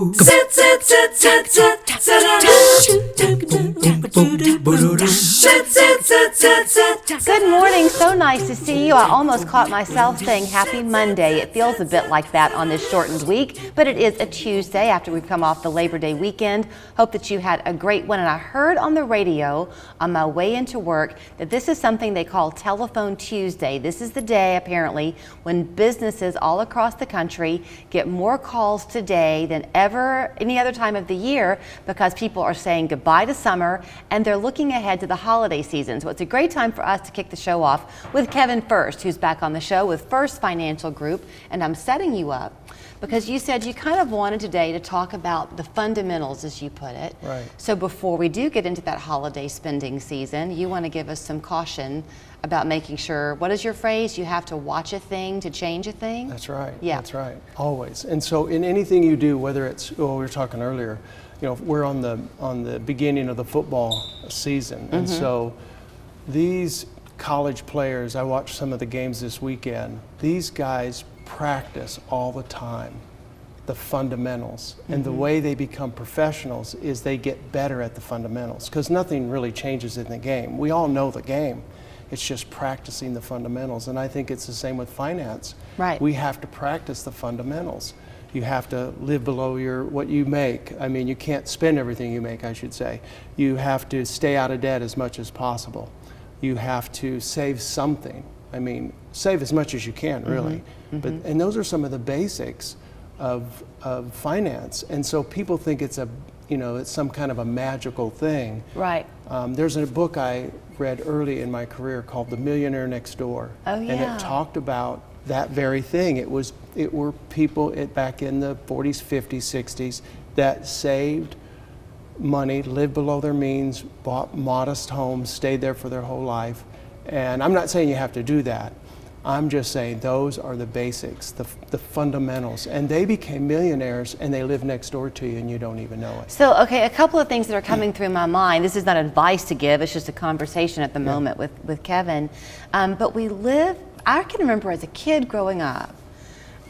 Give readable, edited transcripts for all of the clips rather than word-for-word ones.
Sit, sit, sit, sit, sit, sit, Good morning, so nice to see you. I almost caught myself saying happy Monday. It feels a bit like that on this shortened week, but it is a Tuesday after we've come off the Labor Day weekend. Hope that you had a great one. And I heard on the radio on my way into work that this is something they call Telephone Tuesday. This is the day, apparently, when businesses all across the country get more calls today than ever any other time of the year, because people are saying goodbye to summer and they're looking ahead to the holiday season. So it's a great time for us to kick the show off with Kevin Fuerst, who's back on the show with Fuerst Financial Group. And I'm setting you up because you said you kind of wanted today to talk about the fundamentals, as you put it. Right. So before we do get into that holiday spending season, you want to give us some caution about making sure, what is your phrase? You have to watch a thing to change a thing? That's right. Yeah. That's right. Always. And so in anything you do, whether it's, well, we were talking earlier, you know, we're on the beginning of the football season. And so these college players, I watched some of the games this weekend, these guys practice all the time the fundamentals. And the way they become professionals is they get better at the fundamentals, because nothing really changes in the game. We all know the game. It's just practicing the fundamentals. And I think it's the same with finance. Right. We have to practice the fundamentals. You have to live below what you make. I mean, you can't spend everything you make, I should say. You have to stay out of debt as much as possible. You have to save something. I mean, save as much as you can, really. And those are some of the basics of finance. And so people think it's it's some kind of a magical thing. Right. There's a book I read early in my career called The Millionaire Next Door. Oh, yeah. And it talked about that very thing. It were people back in the 40s, 50s, 60s that saved money, lived below their means, bought modest homes, stayed there for their whole life. And I'm not saying you have to do that. I'm just saying those are the basics, the fundamentals. And they became millionaires and they live next door to you and you don't even know it. So, okay, a couple of things that are coming through my mind. This is not advice to give, it's just a conversation at the moment with Kevin. But I can remember as a kid growing up,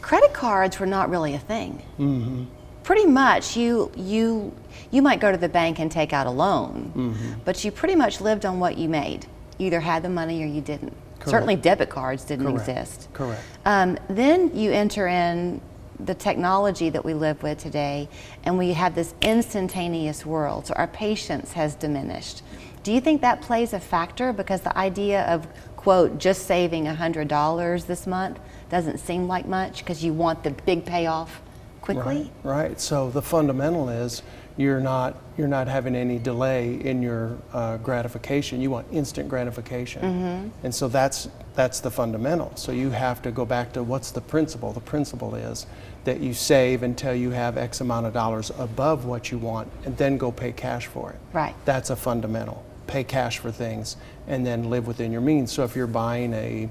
credit cards were not really a thing. Pretty much you might go to the bank and take out a loan, but you pretty much lived on what you made. You either had the money or you didn't. Correct. Certainly debit cards didn't exist. Correct. Then you enter in the technology that we live with today, and we have this instantaneous world, so our patience has diminished. Do you think that plays a factor? Because the idea of, quote, just saving $100 this month doesn't seem like much because you want the big payoff quickly? Right. So the fundamental is you're not having any delay in your gratification. You want instant gratification. And so that's the fundamental. So you have to go back to what's the principle. The principle is that you save until you have X amount of dollars above what you want and then go pay cash for it. Right. That's a fundamental. Pay cash for things and then live within your means. So if you're buying a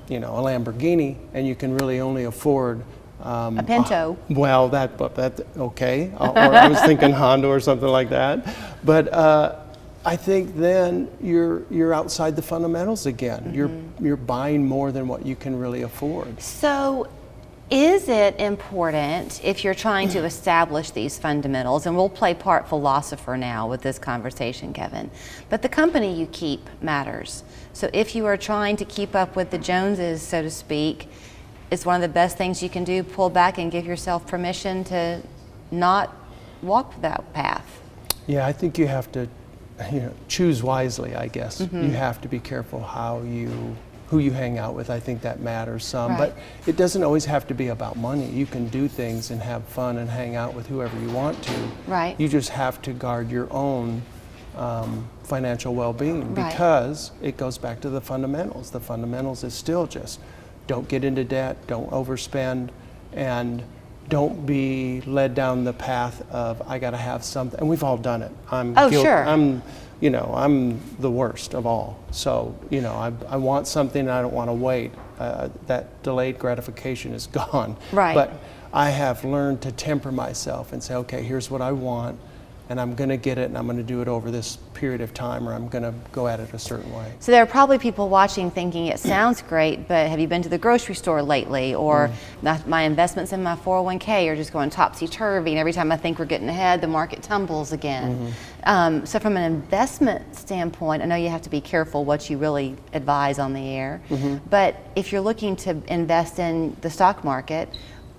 Lamborghini and you can really only afford a Pinto. Well, that okay. Or I was thinking Honda or something like that. But I think then you're outside the fundamentals again. You're buying more than what you can really afford. So is it important, if you're trying to establish these fundamentals, and we'll play part philosopher now with this conversation, Kevin, but the company you keep matters. So if you are trying to keep up with the Joneses, so to speak, it's one of the best things you can do, pull back and give yourself permission to not walk that path. Yeah, I think you have to choose wisely, I guess. You have to be careful who you hang out with. I think that matters some. Right. But it doesn't always have to be about money. You can do things and have fun and hang out with whoever you want to. Right. You just have to guard your own financial well-being, Right. because it goes back to the fundamentals. The fundamentals is still just don't get into debt, don't overspend, and don't be led down the path of I got to have something. And we've all done it. Sure. I'm the worst of all. So I want something and I don't want to wait. That delayed gratification is gone. Right. But I have learned to temper myself and say, okay, here's what I want. and I'm going to get it, and I'm going to do it over this period of time, or I'm going to go at it a certain way. So there are probably people watching thinking it sounds great, but have you been to the grocery store lately? Or my investments in my 401k are just going topsy-turvy, and every time I think we're getting ahead, the market tumbles again. So from an investment standpoint, I know you have to be careful what you really advise on the air, but if you're looking to invest in the stock market,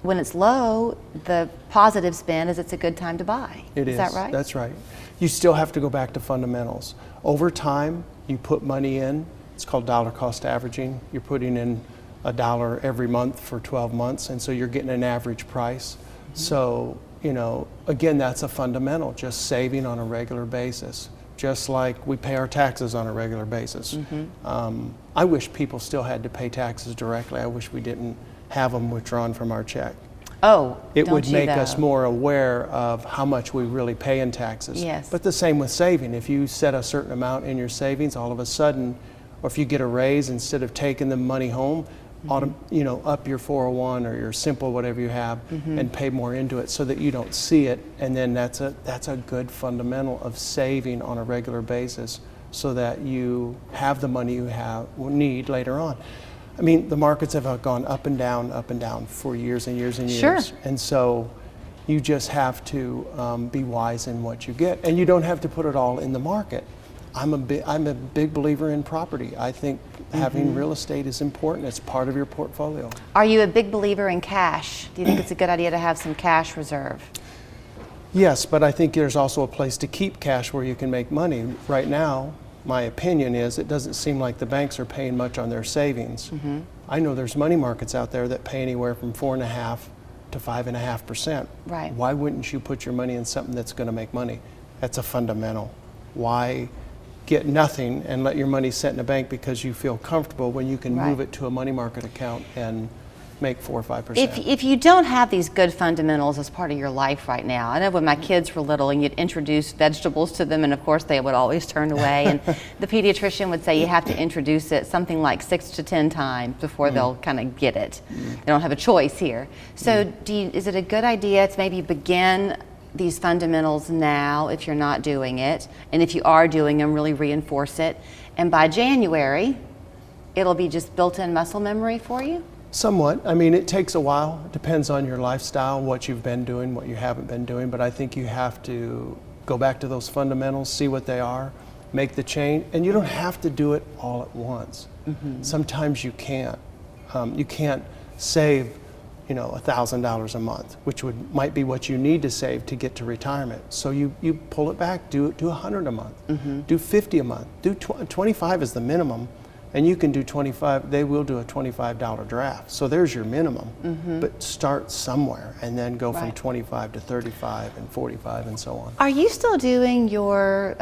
when it's low, the positive spin is it's a good time to buy. Is that right? That's right. You still have to go back to fundamentals. Over time, you put money in. It's called dollar cost averaging. You're putting in $1 every month for 12 months, and so you're getting an average price. So, you know, again, that's a fundamental, just saving on a regular basis, just like we pay our taxes on a regular basis. I wish people still had to pay taxes directly. I wish we didn't have them withdrawn from our check. Oh, it would make us more aware of how much we really pay in taxes. Yes. But the same with saving. If you set a certain amount in your savings, all of a sudden, or if you get a raise, instead of taking the money home, you know, up your 401 or your simple whatever you have, and pay more into it so that you don't see it. And then that's a good fundamental of saving on a regular basis, so that you have the money you need later on. I mean, the markets have gone up and down for years and years and years. Sure. And so you just have to be wise in what you get. And you don't have to put it all in the market. I'm a big believer in property. I think having real estate is important. It's part of your portfolio. Are you a big believer in cash? Do you think it's a good idea to have some cash reserve? Yes, but I think there's also a place to keep cash where you can make money. Right now, my opinion is it doesn't seem like the banks are paying much on their savings. I know there's money markets out there that pay anywhere from 4.5% to 5.5%. Right. Why wouldn't you put your money in something that's going to make money? That's a fundamental. Why get nothing and let your money sit in a bank because you feel comfortable when you can move it to a money market account and make 4 or 5%. If you don't have these good fundamentals as part of your life right now, I know when my kids were little and you'd introduce vegetables to them, and of course they would always turn away, and the pediatrician would say you have to introduce it something like 6 to 10 times before they'll kind of get it. They don't have a choice here. So is it a good idea to maybe begin these fundamentals now if you're not doing it, and if you are doing them, really reinforce it, and by January it'll be just built-in muscle memory for you? Somewhat. I mean, it takes a while. It depends on your lifestyle, what you've been doing, what you haven't been doing, but I think you have to go back to those fundamentals, see what they are, make the change, and you don't have to do it all at once. Sometimes you can't. You can't save, you know, $1,000 a month, which might be what you need to save to get to retirement. So you pull it back, do $100 a month, do $50 a month, do 25 is the minimum. And you can do 25, they will do a $25 draft. So there's your minimum. But start somewhere and then go from 25 to 35 and 45 and so on. Are you still doing your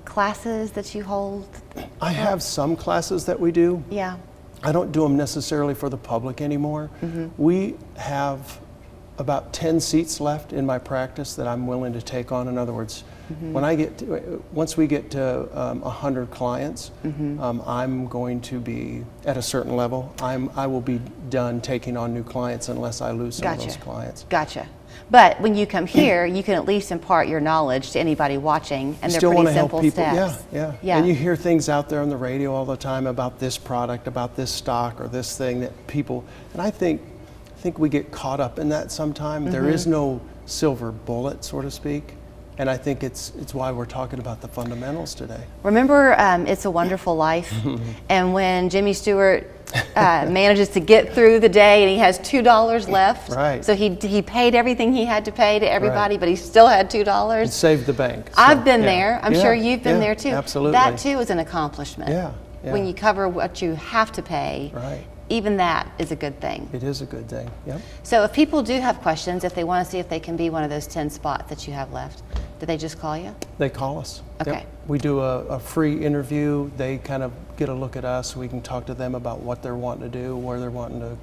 classes that you hold? I have some classes that we do. Yeah. I don't do them necessarily for the public anymore. We have about 10 seats left in my practice that I'm willing to take on. In other words, when once we get to 100 clients, I'm going to be at a certain level. I will be done taking on new clients unless I lose some of those clients. Gotcha. But when you come here, you can at least impart your knowledge to anybody watching, and they're pretty simple steps. Yeah. And you hear things out there on the radio all the time about this product, about this stock, or this thing that people, and I think we get caught up in that sometimes. There is no silver bullet, so to speak. And I think it's why we're talking about the fundamentals today. Remember It's a Wonderful Life? And when Jimmy Stewart manages to get through the day and he has $2 left. Right. So he paid everything he had to pay to everybody, but he still had $2. And saved the bank. So, I've been there. I'm sure you've been there too. Absolutely. That too is an accomplishment. Yeah. When you cover what you have to pay. Right. Even that is a good thing. It is a good thing, yep. So if people do have questions, if they want to see if they can be one of those 10 spots that you have left, do they just call you? They call us. Okay. Yep. We do a free interview. They kind of get a look at us. We can talk to them about what they're wanting to do, where they're wanting to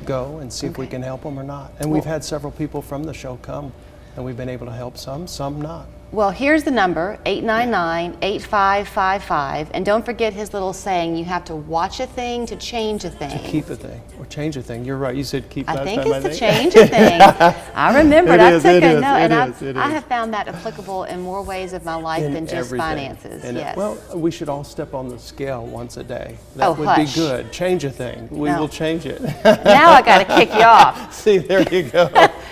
go, and see if we can help them or not. And we've had several people from the show come, and we've been able to help some not. Well, here's the number, 899-8555. And don't forget his little saying, you have to watch a thing to change a thing. To keep a thing or change a thing. You're right. You said keep I last think time, it's to change a thing. I remembered. I took a note. And I have found that applicable in more ways of my life than just finances. And yes. Well, we should all step on the scale once a day. That Oh, would hush. be good. Change a thing. We will change it. Now I got to kick you off. See, there you go.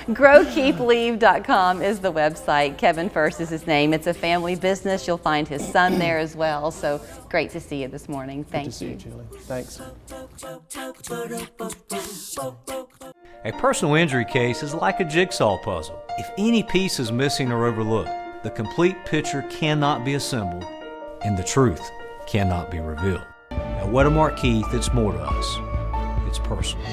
GrowKeepLeave.com is the website. Kevin Fuerst is his name. It's a family business. You'll find his son there as well. So great to see you this morning. Thank you. Good to see you, Julie. Thanks. A personal injury case is like a jigsaw puzzle. If any piece is missing or overlooked, the complete picture cannot be assembled and the truth cannot be revealed. At Wedemark Keith, it's more to us. It's personal.